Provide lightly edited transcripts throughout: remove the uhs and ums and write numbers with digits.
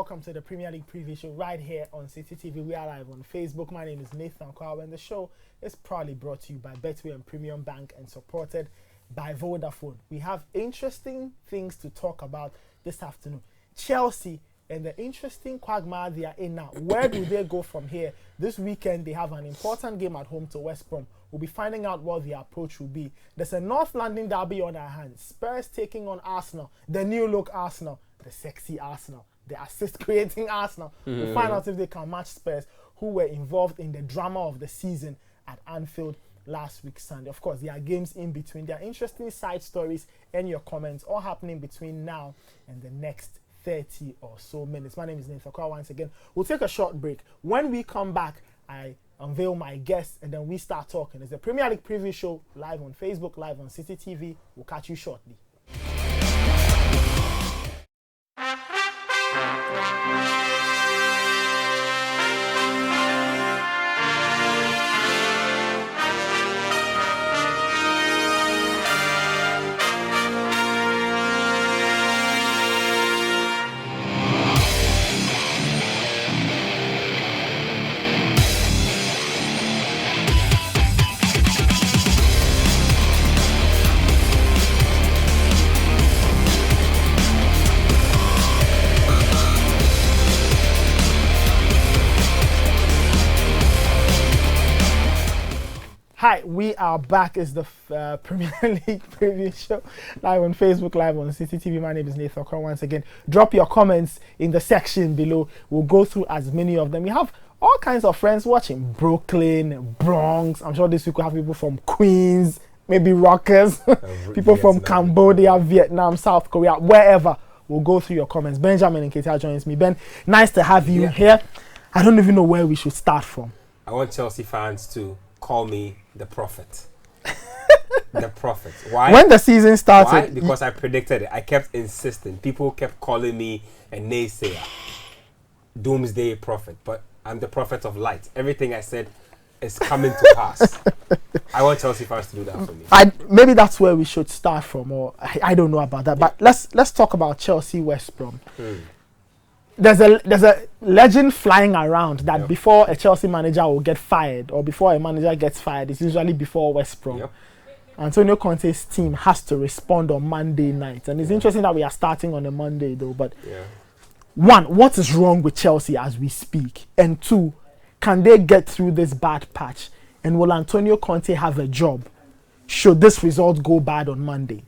welcome to the Premier League Preview Show right here on CCTV. We are live on Facebook. My name is Nathan Kwao, and the show is proudly brought to you by Betway and Premium Bank and supported by Vodafone. We have interesting things to talk about this afternoon. Chelsea and the interesting quagmire they are in now. Where do they go from here? This weekend, they have an important game at home to West Brom. We'll be finding out what the approach will be. There's a North London derby on our hands. Spurs taking on Arsenal, the new look Arsenal, the sexy Arsenal, the assist-creating Arsenal. We'll find out if they can match Spurs, who were involved in the drama of the season at Anfield last week Sunday. Of course, there are games in between. There are interesting side stories and your comments all happening between now and the next 30 or so minutes. My name is Nathan Kwao once again. We'll take a short break. When we come back, I unveil my guests and then we start talking. It's the Premier League Preview Show live on Facebook, live on CCTV. We'll catch you shortly. Hi, we are back. It's the Premier League Preview Show live on Facebook, live on CCTV. My name is Nathan Kwao once again. Drop your comments in the section below. We'll go through as many of them. We have all kinds of friends watching. Brooklyn, Bronx. I'm sure this week we'll have people from Queens, maybe Rockers, people from Cambodia, Vietnam, South Korea, wherever. We'll go through your comments. Benjamin and Ketia joins me. Ben, nice to have you here. I don't even know where we should start from. I want Chelsea fans to call me the prophet. The prophet. Why? When the season started. Why? Because I predicted it. I kept insisting. People kept calling me a naysayer. Doomsday prophet. But I'm the prophet of light. Everything I said is coming to pass. I want Chelsea fans to do that for me. Maybe that's where we should start from, or I don't know about that. Yeah. But let's talk about Chelsea West Brom. There's a legend flying around that before a Chelsea manager will get fired or before a manager gets fired, it's usually before West Brom. Yep. Antonio Conte's team has to respond on Monday night. And it's interesting that we are starting on a Monday though. But one, what is wrong with Chelsea as we speak? And two, can they get through this bad patch? And will Antonio Conte have a job should this result go bad on Monday?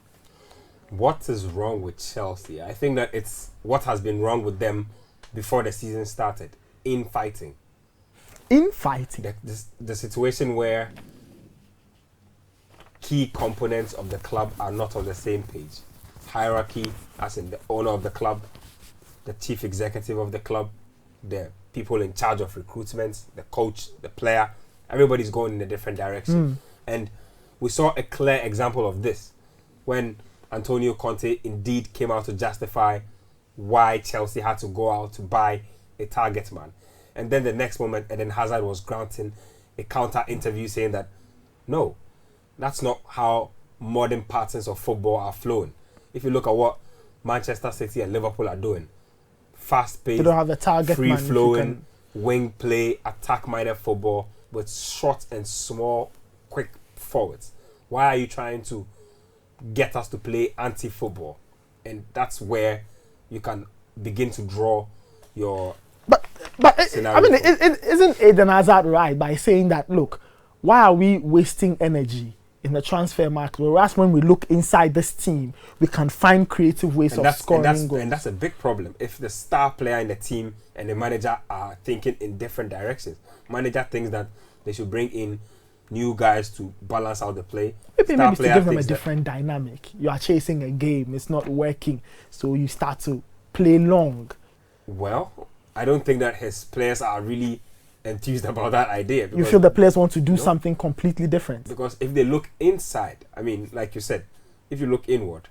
What is wrong with Chelsea? I think that it's what has been wrong with them before the season started. Infighting. Infighting? The situation where key components of the club are not on the same page. Hierarchy, as in the owner of the club, the chief executive of the club, the people in charge of recruitment, the coach, the player. Everybody's going in a different direction. And we saw a clear example of this when Antonio Conte indeed came out to justify why Chelsea had to go out to buy a target man. And then the next moment, Eden Hazard was granting a counter interview saying that, no, that's not how modern patterns of football are flowing. If you look at what Manchester City and Liverpool are doing, fast-paced, free-flowing, wing play, attack-minded football with short and small, quick forwards. Why are you trying to get us to play anti-football? And that's where you can begin to draw your scenario. I mean, isn't Eden Hazard right by saying that, look, why are we wasting energy in the transfer market? Whereas when we look inside this team, we can find creative ways of scoring goals. And that's a big problem. If the star player in the team and the manager are thinking in different directions, manager thinks that they should bring in new guys to balance out the play. Maybe to give them a different dynamic. You are chasing a game, it's not working, so you start to play long. Well, I don't think that his players are really enthused about that idea. You feel the players want to do something completely different? Because if they look inside, I mean, like you said, if you look inward,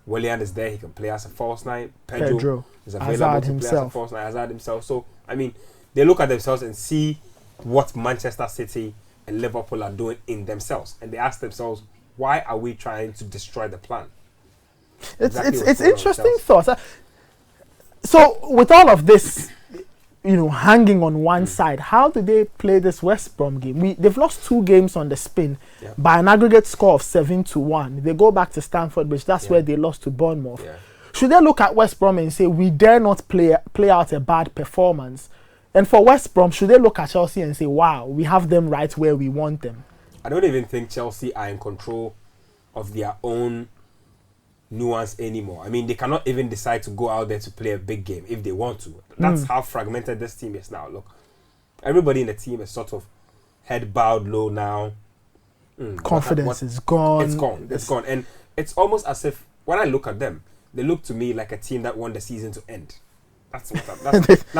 Willian is there, he can play as a false nine. Pedro is available to play as a false nine, Hazard himself. So, I mean, they look at themselves and see what Manchester City and Liverpool are doing in themselves, and they ask themselves, why are we trying to destroy the plan? It's interesting thoughts. So with all of this, hanging on one side, how do they play this West Brom game? They've lost 2 games on the spin by an aggregate score of 7-1. They go back to Stamford Bridge. That's where they lost to Bournemouth. Yeah. Should they look at West Brom and say, we dare not play out a bad performance? And for West Brom, should they look at Chelsea and say, wow, we have them right where we want them? I don't even think Chelsea are in control of their own nuance anymore. I mean, they cannot even decide to go out there to play a big game if they want to. That's how fragmented this team is now. Look, everybody in the team is sort of head bowed low now. Confidence is gone. It's gone. And it's almost as if, when I look at them, they look to me like a team that want the season to end. That's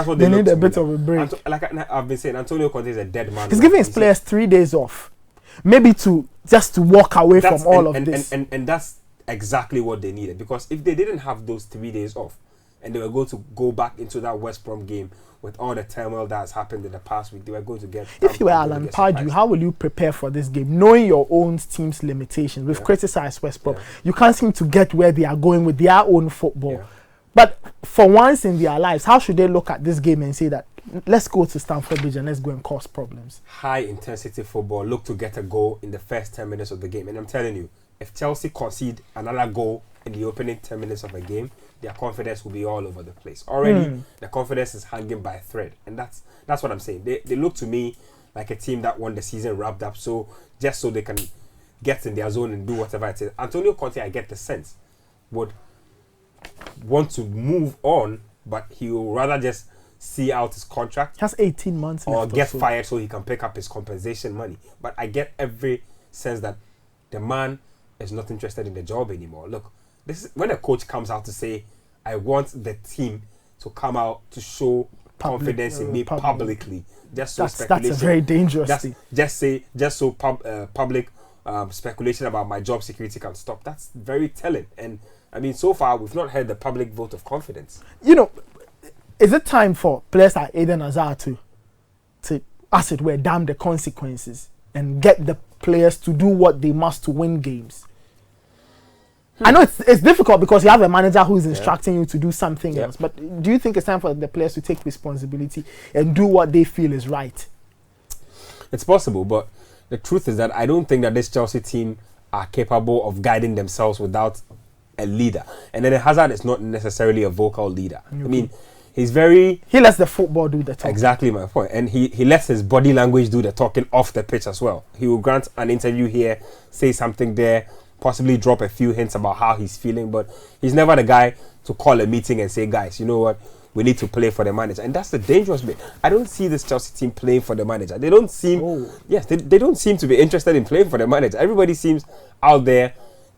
what they need a bit like. of a break. Like I've been saying, Antonio Conte is a dead man. He's giving his players 3 days off, maybe to walk away from all of this. And that's exactly what they needed, because if they didn't have those 3 days off, and they were going to go back into that West Brom game with all the turmoil that has happened in the past week, they were going to get. If you were Alan Pardew, how will you prepare for this game, knowing your own team's limitations? We've criticized West Brom. You can't seem to get where they are going with their own football. But for once in their lives, how should they look at this game and say that, let's go to Stamford Bridge and let's go and cause problems? High intensity football, look to get a goal in the first 10 minutes of the game. And I'm telling you, if Chelsea concede another goal in the opening 10 minutes of a game, their confidence will be all over the place. Already, the confidence is hanging by a thread. And that's what I'm saying. They look to me like a team that won the season wrapped up, just so they can get in their zone and do whatever it is. Antonio Conte, I get the sense, would want to move on, but he will rather just see out his contract. He has 18 months left or get fired so he can pick up his compensation money. But I get every sense that the man is not interested in the job anymore. Look, this is when a coach comes out to say, I want the team to come out to show confidence in me publicly. Just so that's a very dangerous thing. Just so public speculation about my job security can stop. That's very telling. And I mean, so far, we've not heard the public vote of confidence. Is it time for players like Eden Hazard to, as it were, damn the consequences and get the players to do what they must to win games? I know it's difficult because you have a manager who's instructing you to do something else, but do you think it's time for the players to take responsibility and do what they feel is right? It's possible, but the truth is that I don't think that this Chelsea team are capable of guiding themselves without a leader. And then Hazard is not necessarily a vocal leader. I mean, he lets the football do the talking. Exactly my point. And he lets his body language do the talking off the pitch as well. He will grant an interview here, say something there, possibly drop a few hints about how he's feeling, but he's never the guy to call a meeting and say, guys, you know what, we need to play for the manager. And that's the dangerous bit. I don't see this Chelsea team playing for the manager. They don't seem they don't seem to be interested in playing for the manager. Everybody seems out there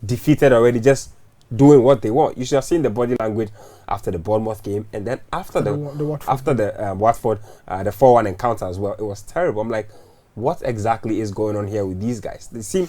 defeated already, just doing what they want. You should have seen the body language after the Bournemouth game, and then after the Watford, the 4-1 encounter as well. It was terrible. I'm like, what exactly is going on here with these guys? They seem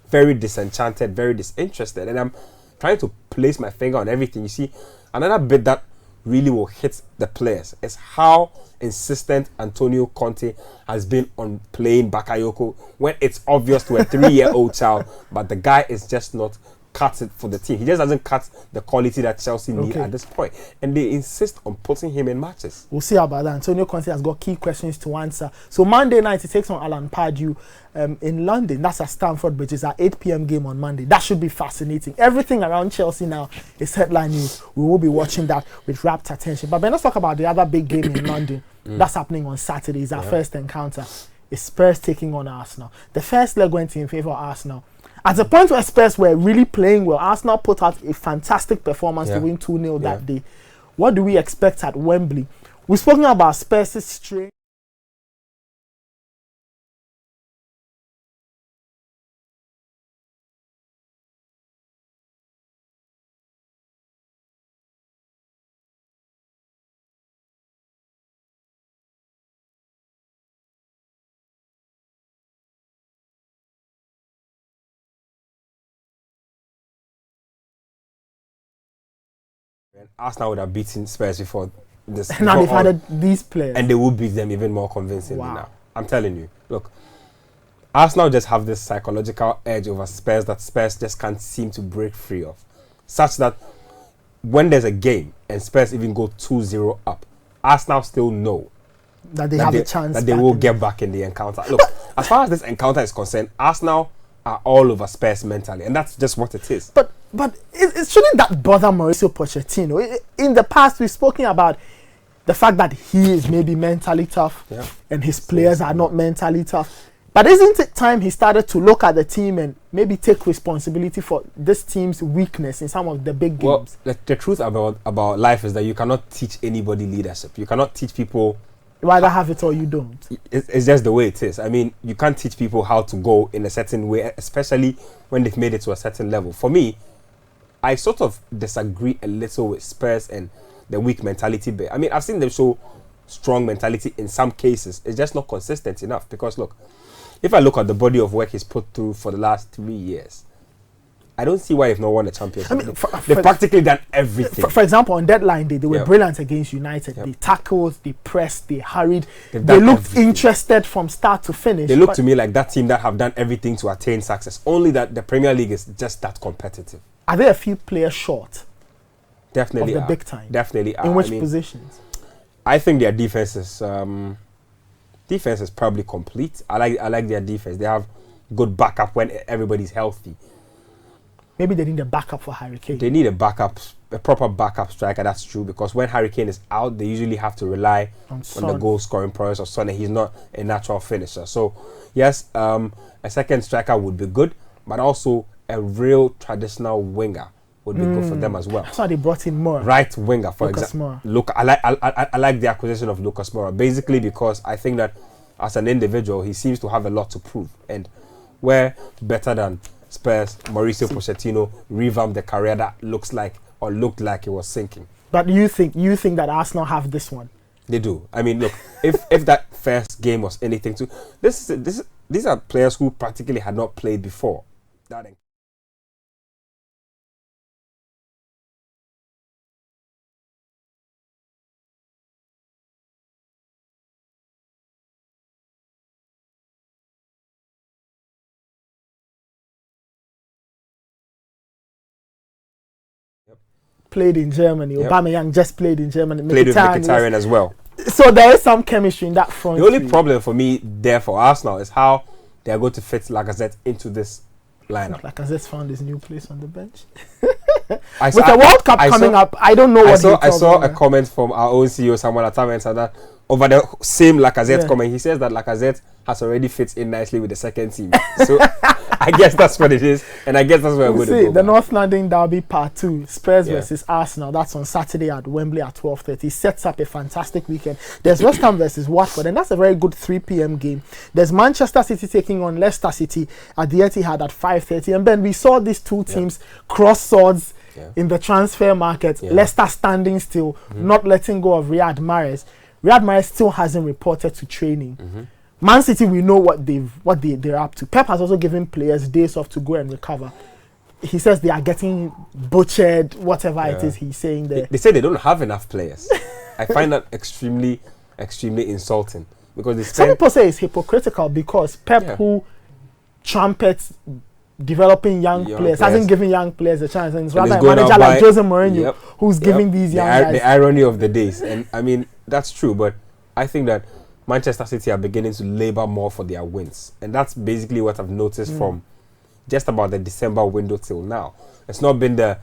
very disenchanted, very disinterested, and I'm trying to place my finger on everything. You see, another bit that really will hit the players is how insistent Antonio Conte has been on playing Bakayoko when it's obvious to a 3-year-old child, but the guy is just not cut it for the team. He just doesn't cut the quality that Chelsea need at this point. And they insist on putting him in matches. We'll see about that. Antonio Conte has got key questions to answer. So Monday night, he takes on Alan Pardew in London. That's at Stamford Bridge. It's at 8 p.m. game on Monday. That should be fascinating. Everything around Chelsea now is headline news. We will be watching that with rapt attention. But let's talk about the other big game in London. That's happening on Saturday. It's our first encounter. It's Spurs taking on Arsenal. The first leg went in favour of Arsenal. At the point where Spurs were really playing well, Arsenal put out a fantastic performance to win 2-0 that day. What do we expect at Wembley? We've spoken about Spurs' strength. Arsenal would have beaten Spurs before this. Now they've added these players. And they will beat them even more convincingly now. I'm telling you. Look, Arsenal just have this psychological edge over Spurs that Spurs just can't seem to break free of. Such that when there's a game and Spurs even go 2-0 up, Arsenal still know that they have a chance. That they will get back in the encounter. Look, as far as this encounter is concerned, Arsenal are all over Spurs mentally, and that's just what it is. But it shouldn't that bother Mauricio Pochettino? In the past, we've spoken about the fact that he is maybe mentally tough, and his players are not mentally tough. But isn't it time he started to look at the team and maybe take responsibility for this team's weakness in some of the big games? Well, the truth about life is that you cannot teach anybody leadership. You cannot teach people. You either have it or you don't. It's just the way it is. I mean, you can't teach people how to go in a certain way, especially when they've made it to a certain level. For me, I sort of disagree a little with Spurs and the weak mentality bit. I mean, I've seen them show strong mentality in some cases. It's just not consistent enough because, look, if I look at the body of work he's put through for the last 3 years, I don't see why they've not won a championship. I mean, they've practically done everything. For example, on deadline day, they were brilliant against United. They tackled, they pressed, they hurried. They looked interested from start to finish. They look to me like that team that have done everything to attain success. Only that the Premier League is just that competitive. Are there a few players short? Definitely of the big time. Definitely. In which positions? I think their defense is probably complete. I like their defense. They have good backup when everybody's healthy. Maybe they need a backup for Harry Kane. They need a proper backup striker. That's true, because when Harry Kane is out, they usually have to rely on the goal scoring prowess of Son. He's not a natural finisher. So yes, a second striker would be good, but also a real traditional winger would be good for them as well. That's why they brought in Moura. Right winger, for example. Look, I like the acquisition of Lucas Moura, basically because I think that as an individual, he seems to have a lot to prove, and where better than Spurs, Mauricio Pochettino revamped the career that looked like it was sinking. But you think that Arsenal have this one? They do. I mean, look, if that first game was anything to these are players who practically had not played before. Played in Germany. Aubameyang just played in Germany. Played with Mkhitaryan as well. So there is some chemistry in that front. The only problem for me there for Arsenal is how they are going to fit Lacazette into this lineup. Lacazette's found his new place on the bench. With the World Cup coming up, I don't know what I saw a comment from our own CEO, Samuel Atama, said that over the same Lacazette comment, he says that Lacazette has already fits in nicely with the second team. So I guess that's what it is, and I guess that's where we're going to go. The North London Derby Part 2, Spurs versus Arsenal. That's on Saturday at Wembley at 12:30. Sets up a fantastic weekend. There's West Ham versus Watford, and that's a very good 3 p.m. game. There's Manchester City taking on Leicester City at the Etihad at 5:30. And then we saw these two teams cross swords in the transfer market. Leicester standing still, not letting go of Riyad Mahrez. Riyad Mahrez still hasn't reported to training. Man City, we know what they're up to. Pep has also given players days off to go and recover. He says they are getting butchered, whatever it is he's saying there. They say they don't have enough players. I find that extremely insulting, because some people say it's hypocritical because Pep, who trumpets developing young players, hasn't given young players a chance, and it's rather a manager like Jose Mourinho who's giving these young guys. The irony of the days, and I mean that's true, but I think that Manchester City are beginning to labour more for their wins, and that's basically what I've noticed from just about the December window till now. It's not been the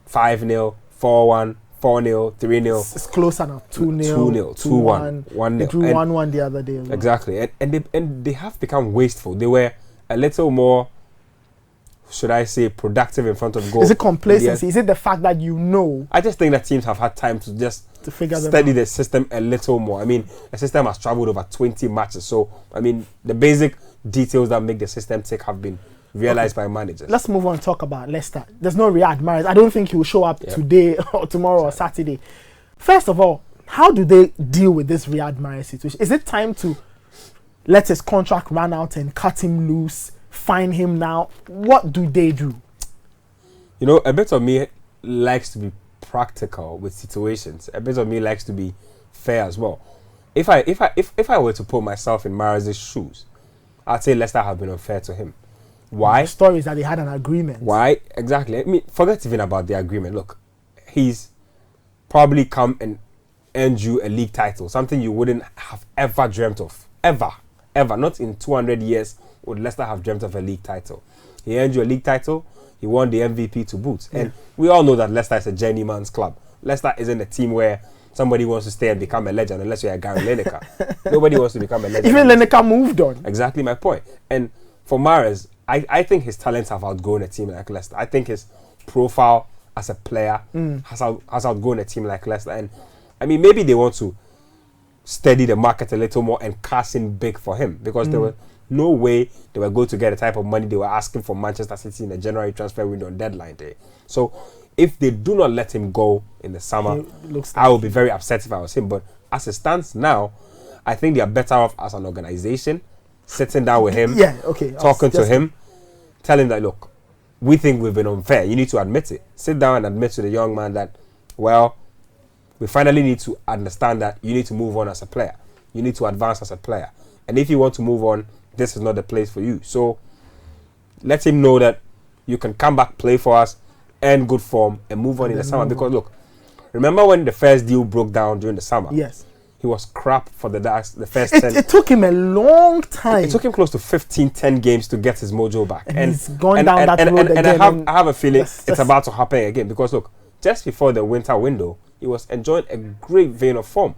5-0, 4-1, 4-0, 3-0. It's closer now. 2-0, 2-0, 2-1, 1-0. They drew 1-1 the other day as well. Exactly, and they have become wasteful. They were a little more, should I say, productive in front of goal. Is it complacency? Is it the fact that I just think that teams have had time to just study the system a little more. I mean, the system has traveled over 20 matches, so I mean, the basic details that make the system tick have been realized by managers. Let's move on and talk about Leicester. There's no Riyad Mahrez. I don't think he will show up today or tomorrow or Saturday. First of all, how do they deal with this Riyad Mahrez situation? Is it time to let his contract run out and cut him loose, fine him now? What do they do? You know, a bit of me likes to be practical with situations. A bit of me likes to be fair as well. If I were to put myself in Mahrez's shoes, I'd say Leicester have been unfair to him. Why? The story is that they had an agreement. Why? Exactly. I mean, forget even about the agreement. Look, he's probably come and earn you a league title, something you wouldn't have ever dreamt of. Ever. Not in 200 years would Leicester have dreamt of a league title. He earned you a league title. He won the MVP to boot. And we all know that Leicester is a journeyman's club. Leicester isn't a team where somebody wants to stay and become a legend unless you're a Gary Lineker. Nobody wants to become a legend. Even Lineker moved on. Exactly my point. And for Mahrez, I think his talents have outgrown a team like Leicester. I think his profile as a player has outgrown a team like Leicester. And I mean, maybe they want to steady the market a little more and cash in big for him, because there was no way they were going to get the type of money they were asking for Manchester City in the January transfer window on deadline day. So if they do not let him go in the summer, I will be very upset if I was him. But as it stands now, I think they are better off as an organization, sitting down with him, talking to him, telling that, look, we think we've been unfair. You need to admit it. Sit down and admit to the young man that, well, we finally need to understand that you need to move on as a player. You need to advance as a player. And if you want to move on, this is not the place for you. So let him know that you can come back, play for us, earn good form, and move on in the summer. Because look, remember when the first deal broke down during the summer? Yes. He was crap for the first 10. It took him a long time. It took him close to 10 games to get his mojo back. And he's gone down that road again. And I have a feeling it's about to happen again. Because look, just before the winter window, he was enjoying a great vein of form.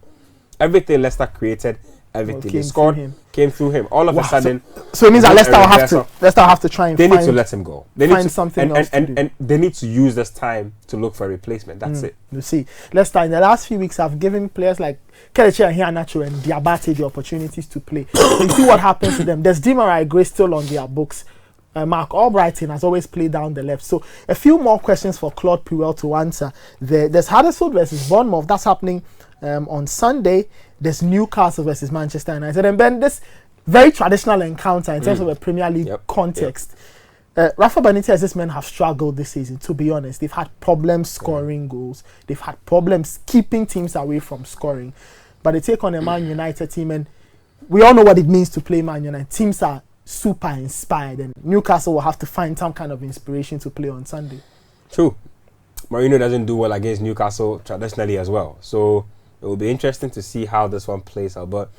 Everything Leicester created, everything he scored came through him. All of a sudden, so it means that Leicester will have to try and they need to let him go. They need to something else to do. And they need to use this time to look for a replacement. That's it. You see, Leicester in the last few weeks have given players like Kelechi and Iheanacho and Diabate the opportunities to play. So you see what happens to them. There's Demarai Gray still on their books. Mark Albrighton has always played down the left. So a few more questions for Claude Puel to answer. There's Huddersfield versus Bournemouth. That's happening on Sunday. There's Newcastle versus Manchester United. And then this very traditional encounter in terms of a Premier League context. Rafa Benitez, these men have struggled this season, to be honest. They've had problems scoring goals. They've had problems keeping teams away from scoring. But they take on a Man United team, and we all know what it means to play Man United. Teams are super inspired, and Newcastle will have to find some kind of inspiration to play on Sunday. True. Mourinho doesn't do well against Newcastle traditionally as well. So it will be interesting to see how this one plays out. But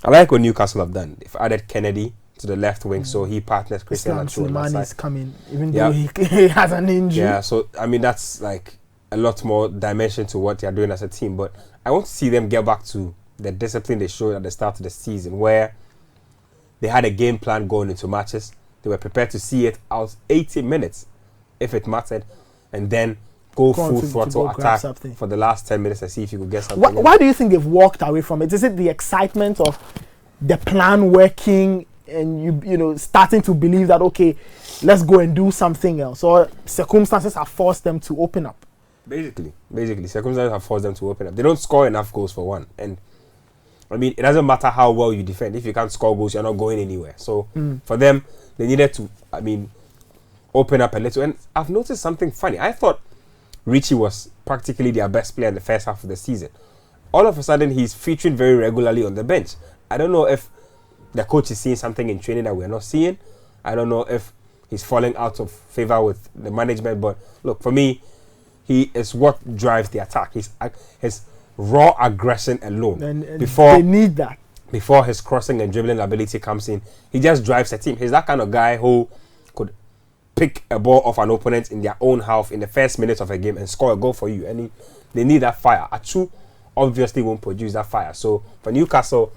I like what Newcastle have done. They've added Kennedy to the left wing, so he partners Christian Atsu on that side. Is coming, even though he has an injury. Yeah, so I mean that's like a lot more dimension to what they are doing as a team. But I want to see them get back to the discipline they showed at the start of the season, where they had a game plan going into matches. They were prepared to see it out 80 minutes if it mattered, and then go full throttle attack for the last 10 minutes and see if you could get something. Why do you think they've walked away from it? Is it the excitement of the plan working and you know starting to believe that, okay, let's go and do something else, or circumstances have forced them to open up? Basically, circumstances have forced them to open up. They don't score enough goals for one, and I mean, it doesn't matter how well you defend. If you can't score goals, you're not going anywhere. So for them, they needed to, open up a little. And I've noticed something funny. I thought Richie was practically their best player in the first half of the season. All of a sudden, he's featuring very regularly on the bench. I don't know if the coach is seeing something in training that we're not seeing. I don't know if he's falling out of favor with the management. But look, for me, he is what drives the attack. His raw aggression alone. And before they need that. Before his crossing and dribbling ability comes in, he just drives a team. He's that kind of guy who could pick a ball off an opponent in their own half in the first minute of a game and score a goal for you. And they need that fire. Atsu obviously won't produce that fire. So for Newcastle,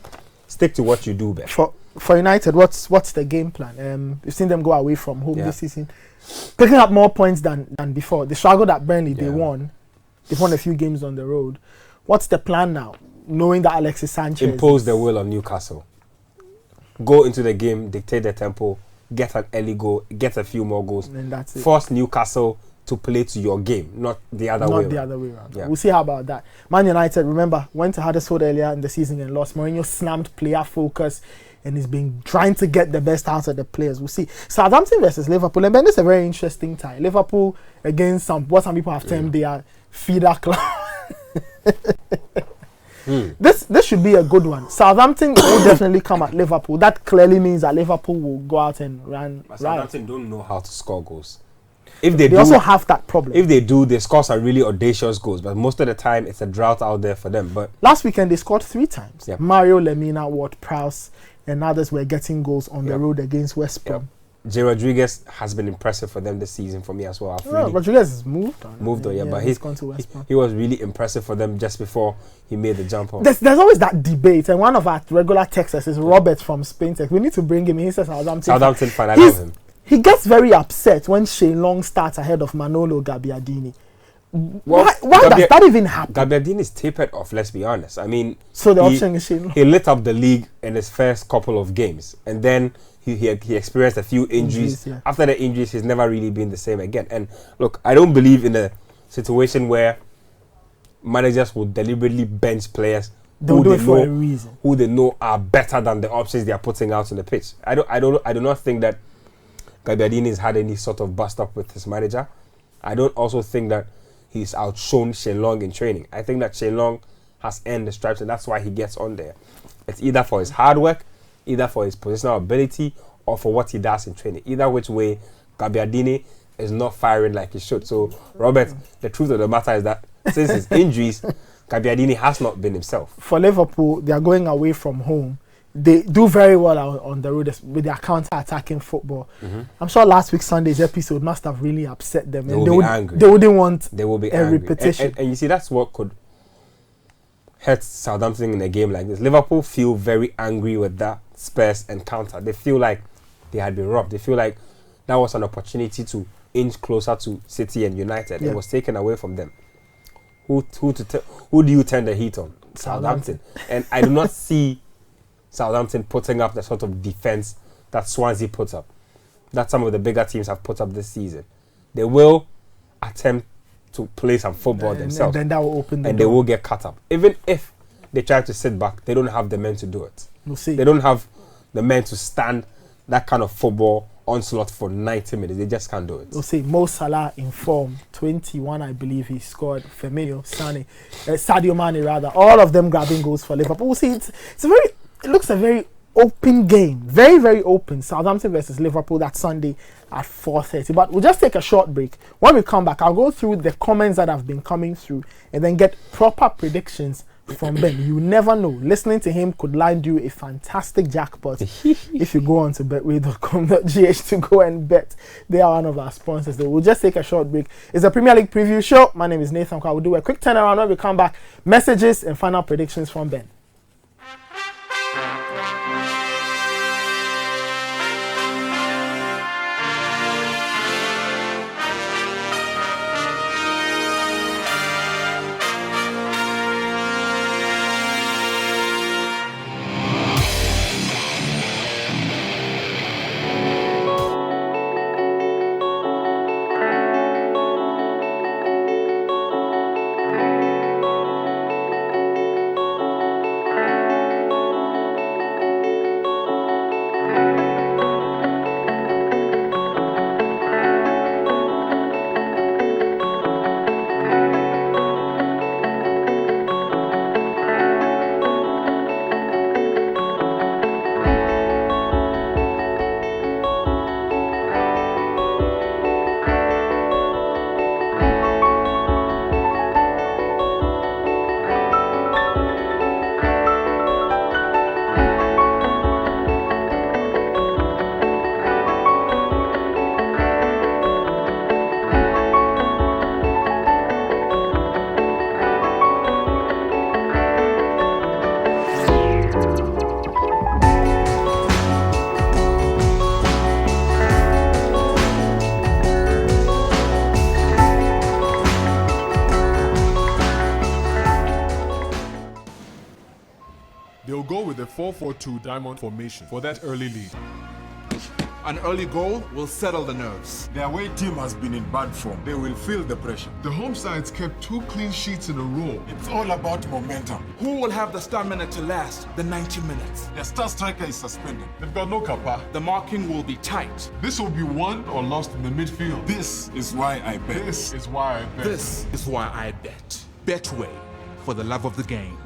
stick to what you do best. For United, what's the game plan? You've seen them go away from home this season, picking up more points than before. They struggled at Burnley. They won. They've won a few games on the road. What's the plan now, knowing that Alexis Sanchez... Impose the will on Newcastle. Go into the game, dictate the tempo, get an early goal, get a few more goals. And that's it. Force Newcastle to play to your game, not the other way around. Not the other way around. Yeah. We'll see how about that. Man United, remember, went to Huddersfield earlier in the season and lost. Mourinho slammed player focus and he's been trying to get the best out of the players. We'll see. Southampton versus Liverpool. And then it's a very interesting tie. Liverpool against what some people have termed their feeder club. This should be a good one. Southampton will definitely come at Liverpool. That clearly means that Liverpool will go out and run. But Southampton don't know how to score goals. if they also have that problem. If they do, they score some really audacious goals, but most of the time it's a drought out there for them. But last weekend they scored 3 times. Yep. Mario Lemina, Ward-Prowse, and others were getting goals on the Yep. road against West Brom. Yep. Jay Rodriguez has been impressive for them this season for me as well. Rodriguez has moved on. But he's gone to West Brom. He was really impressive for them just before he made the jump up. There's always that debate, and one of our regular texters is Robert from Spain Tech. We need to bring him in. He says Southampton fan, I love him. He gets very upset when Shane Long starts ahead of Manolo Gabbiadini. Why does that even happen? Gabbiadini is tapered off, let's be honest. I mean, so the option is Shane Long. He lit up the league in his first couple of games, and then he experienced a few injuries. After the injuries, he's never really been the same again. And look, I don't believe in a situation where managers will deliberately bench players They'll do it for a reason. Who they know are better than the options they are putting out on the pitch. I do not think that Gabbiadini has had any sort of bust up with his manager. I don't also think that he's outshone Shane Long in training. I think that Shane Long has earned the stripes, and that's why he gets on there. It's either for his hard work, either for his positional ability, or for what he does in training. Either which way, Gabbiadini is not firing like he should. So, Robert, the truth of the matter is that since his injuries, Gabbiadini has not been himself. For Liverpool, they are going away from home. They do very well on the road with their counter-attacking football. Mm-hmm. I'm sure last week Sunday's episode must have really upset them. They will be angry. They wouldn't want a repetition. And you see, that's what could hurt Southampton in a game like this. Liverpool feel very angry with that Spurs encounter. They feel like they had been robbed. They feel like that was an opportunity to inch closer to City and United. Yeah. It was taken away from them. Who do you turn the heat on? Southampton. And I do not see Southampton putting up the sort of defense that Swansea puts up, that some of the bigger teams have put up this season. They will attempt to play some football themselves. And then that will open the door. They will get cut up. Even if they try to sit back, they don't have the men to do it. We'll see. They don't have the men to stand that kind of football onslaught for 90 minutes. They just can't do it. We'll see. Mo Salah in form, 21, I believe he scored. Firmino, Sadio Mane rather. All of them grabbing goals for Liverpool. We'll see. It looks a very open game. Very, very open. Southampton versus Liverpool that Sunday at 4:30. But we'll just take a short break. When we come back, I'll go through the comments that have been coming through and then get proper predictions from Ben. You never know. Listening to him could land you a fantastic jackpot if you go on to betway.com.gh to go and bet. They are one of our sponsors. We'll just take a short break. It's a Premier League preview show. My name is Nathan Kwa. We'll do a quick turnaround when we come back. Messages and final predictions from Ben. They'll go with the 4-4-2 diamond formation for that early lead. An early goal will settle the nerves. Their away team has been in bad form. They will feel the pressure. The home side's kept 2 clean sheets in a row. It's all about momentum. Who will have the stamina to last the 90 minutes? Their star striker is suspended. They've got no kappa. The marking will be tight. This will be won or lost in the midfield. This is why I bet. This is why I bet. This is why I bet. Betway, for the love of the game.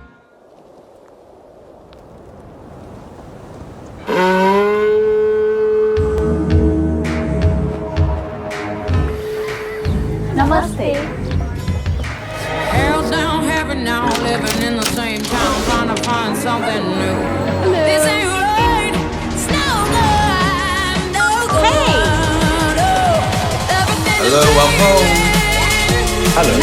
Hello, I'm home. Hello.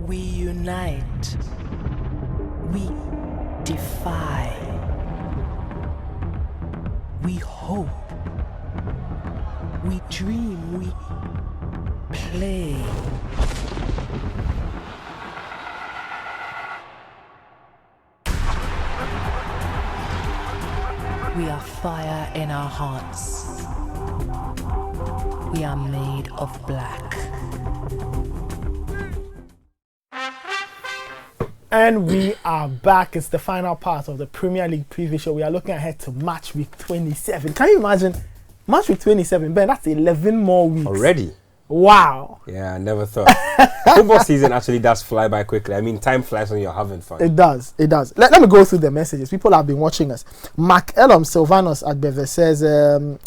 We unite. We defy. We hope. We dream. We play. We are fire in our hearts. We are made of black. And we are back. It's the final part of the Premier League Preview Show. We are looking ahead to match week 27. Can you imagine? Match week 27, Ben, that's 11 more weeks. Already? Wow. Yeah, I never thought. Football season actually does fly by quickly. I mean, time flies when you're having fun. It does. It does. Let me go through the messages. People have been watching us. Mark Elom Silvanos at Beve says,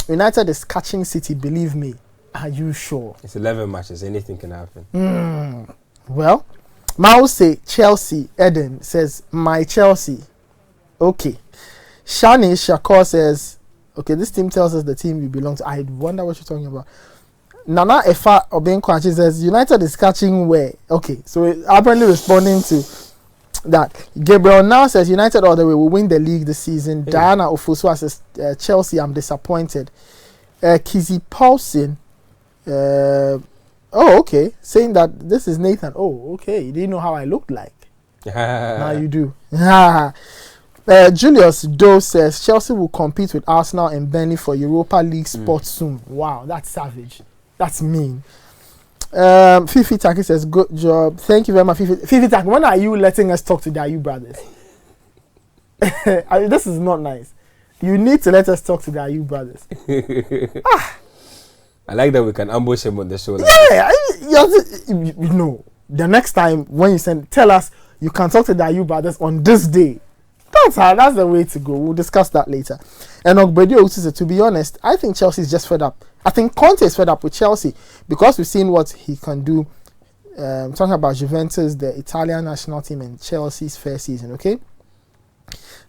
United is catching City, believe me. Are you sure? It's 11 matches. Anything can happen. Well, Mao say Chelsea. Eden says, my Chelsea. Okay. Shani Shakor says, okay, this team tells us the team you belong to. I wonder what you're talking about. Nana Efa Obenkwachi says, United is catching where? Okay, so apparently responding to that. Gabriel now says, United all the way will win the league this season. Hey. Diana Ofusua says, Chelsea, I'm disappointed. Kizzy Paulson, oh, okay, saying that this is Nathan. Oh, okay, you didn't know how I looked like. Now you do. Julius Doe says, Chelsea will compete with Arsenal and Burnley for Europa League spot soon. Wow, that's savage. That's mean. Fifi Taki says, good job. Thank you very much, Fifi. Fifi Taki, when are you letting us talk to the Ayu brothers? I mean, this is not nice. You need to let us talk to the Ayu brothers. I like that we can ambush him on the show. Yeah, you know, the next time when you tell us you can talk to the Ayu brothers on this day. That's the way to go. We'll discuss that later. And Ogbedio says, to be honest, I think Chelsea is just fed up. I think Conte is fed up with Chelsea because we've seen what he can do. Talking about Juventus, the Italian national team, and Chelsea's first season. Okay,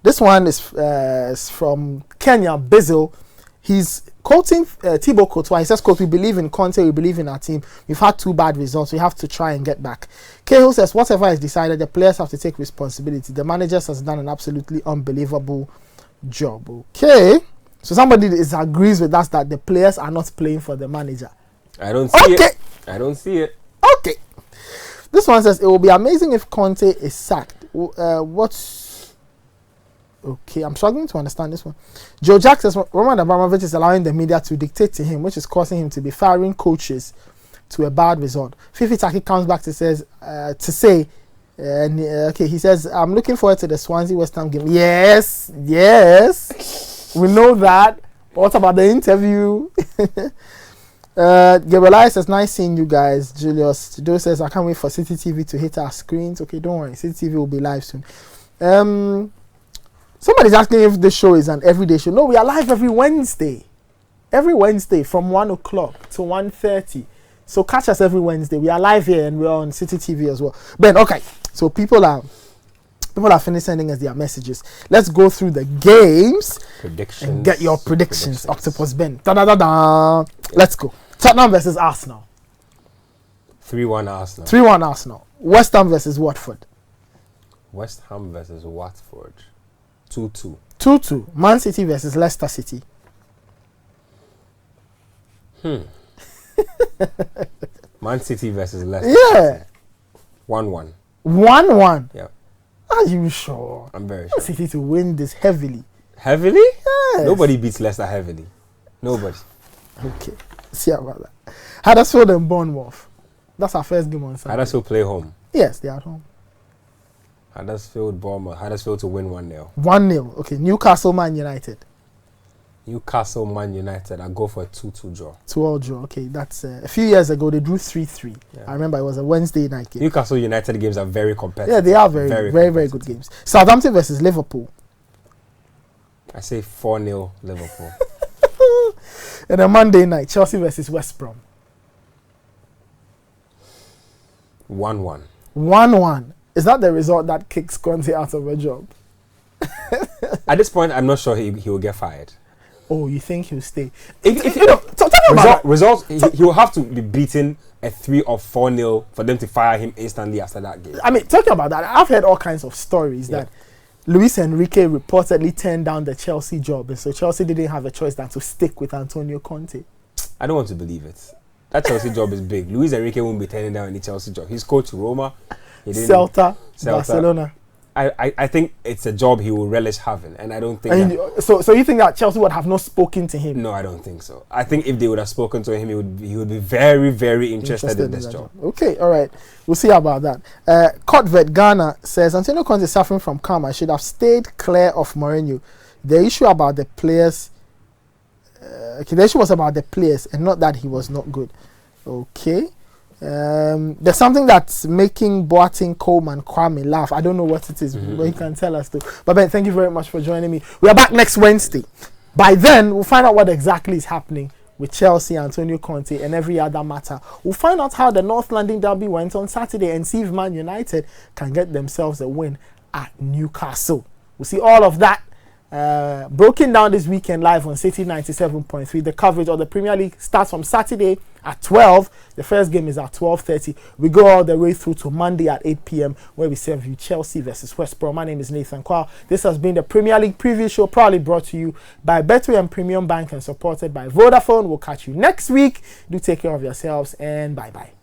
this one is from Kenya Bizzle. He's quoting Thibaut Courtois. He says, "Coach, we believe in Conte. We believe in our team. We've had 2 bad results. We have to try and get back." Cahill says, "Whatever is decided, the players have to take responsibility. The managers has done an absolutely unbelievable job." Okay, so somebody agrees with us that the players are not playing for the manager. I don't see it. I don't see it. Okay. This one says, it will be amazing if Conte is sacked. Okay, I'm struggling to understand this one. Joe Jack says, Roman Abramovich is allowing the media to dictate to him, which is causing him to be firing coaches to a bad result. Fifi Taki comes back to say, okay, he says, I'm looking forward to the Swansea West Ham game. Yes, we know that. But what about the interview? Gabriel says, nice seeing you guys. Julius Joe says, I can't wait for City TV to hit our screens. Okay, don't worry, City TV will be live soon. Somebody's asking if this show is an everyday show. No, we are live every Wednesday. Every Wednesday from 1 o'clock to 1:30. So catch us every Wednesday. We are live here and we're on City TV as well. Ben, okay. So people are finished sending us their messages. Let's go through the games. Predictions. And get your predictions. Octopus Ben. Da-da-da-da. Let's go. Tottenham versus Arsenal. 3-1 Arsenal. 3-1 Arsenal. West Ham versus Watford. West Ham versus Watford. 2-2. 2-2. Man City versus Leicester City. Man City versus Leicester. Yeah. 1-1. 1-1. Yeah. Are you sure? I'm very sure. City to win this heavily. Heavily? Yes. Nobody beats Leicester heavily. Nobody. Okay. See about that. Huddersfield and Bournemouth. That's our first game on Sunday. Huddersfield play home. Yes, they are at home. Huddersfield, Bournemouth. Huddersfield to win 1-0. 1-0. Okay. Newcastle, Man United. Newcastle, Man United. I go for a 2-2 draw. 2-2 draw. Okay. That's a few years ago. They drew 3-3. Yeah. I remember it was a Wednesday night game. Newcastle United games are very competitive. Yeah, they are very good games. Southampton versus Liverpool. I say 4-0 Liverpool. And a Monday night, Chelsea versus West Brom. 1-1. 1-1. Is that the result that kicks Conte out of a job? At this point, I'm not sure he will get fired. Oh, you think he'll stay? Results, he will have to be beaten a 3 or 4-0 for them to fire him instantly after that game. I mean, talking about that, I've heard all kinds of stories that Luis Enrique reportedly turned down the Chelsea job, and so Chelsea didn't have a choice than to stick with Antonio Conte. I don't want to believe it. That Chelsea job is big. Luis Enrique won't be turning down any Chelsea job. He's coached Roma. Celta, Barcelona. I think it's a job he will relish having, and I don't think. So you think that Chelsea would have not spoken to him? No, I don't think so. I think if they would have spoken to him, he would be very, very interested in this job. Okay, all right. We'll see about that. Cotvet Ghana says Antonio Conte is suffering from karma. Should have stayed clear of Mourinho. The issue about the players. The issue was about the players and not that he was not good. Okay. There's something that's making Boateng, Coleman, Kwame laugh. I don't know what it is, but you can tell us too. But Ben, thank you very much for joining me. We are back next Wednesday. By then, we'll find out what exactly is happening with Chelsea, Antonio Conte, and every other matter. We'll find out how the North London derby went on Saturday and see if Man United can get themselves a win at Newcastle. We'll see all of that broken down this weekend live on City 97.3. The coverage of the Premier League starts from Saturday at 12. The first game is at 12:30. We go all the way through to Monday at 8 p.m. where we serve you Chelsea versus West Brom. My name is Nathan Kwao. This has been the Premier League Preview Show, proudly brought to you by Betway and Premium Bank and supported by Vodafone. We'll catch you next week. Do take care of yourselves and bye-bye.